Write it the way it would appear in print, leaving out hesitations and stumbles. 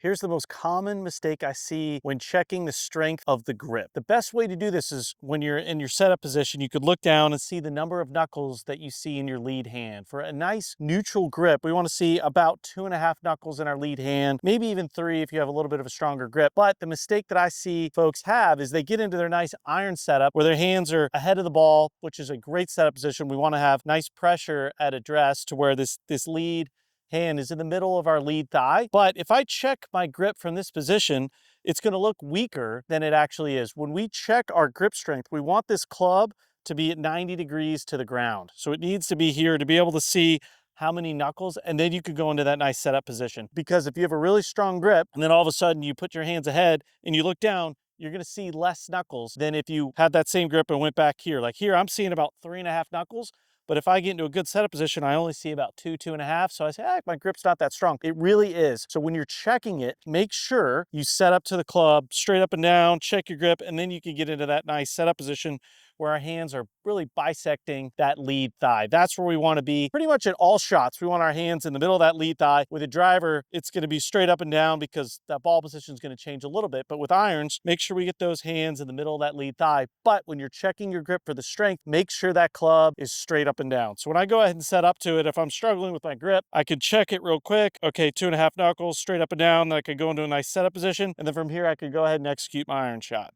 Here's the most common mistake I see when checking the strength of the grip. The best way to do this is when you're in your setup position, you could look down and see the number of knuckles that you see in your lead hand. For a nice neutral grip, we want to see about 2.5 knuckles in our lead hand, maybe even 3 if you have a little bit of a stronger grip. But the mistake that I see folks have is they get into their nice iron setup where their hands are ahead of the ball, which is a great setup position. We want to have nice pressure at address to where this lead hand is in the middle of our lead thigh. But if I check my grip from this position, it's going to look weaker than it actually is. When we check our grip strength, we want this club to be at 90 degrees to the ground. So it needs to be here to be able to see how many knuckles, and then you could go into that nice setup position. Because if you have a really strong grip, and then all of a sudden you put your hands ahead and you look down, you're going to see less knuckles than if you had that same grip and went back here. Like here, I'm seeing about 3.5 knuckles. But if I get into a good setup position, I only see about 2.5. So I say, my grip's not that strong. It really is. So when you're checking it, make sure you set up to the club, straight up and down, check your grip, and then you can get into that nice setup position where our hands are really bisecting that lead thigh. That's where we want to be pretty much at all shots. We want our hands in the middle of that lead thigh. With a driver, it's going to be straight up and down because that ball position is going to change a little bit. But with irons, make sure we get those hands in the middle of that lead thigh. But when you're checking your grip for the strength, make sure that club is straight up and down. So when I go ahead and set up to it, if I'm struggling with my grip, I can check it real quick. Okay, 2.5 knuckles, straight up and down. Then I could go into a nice setup position. And then from here, I could go ahead and execute my iron shot.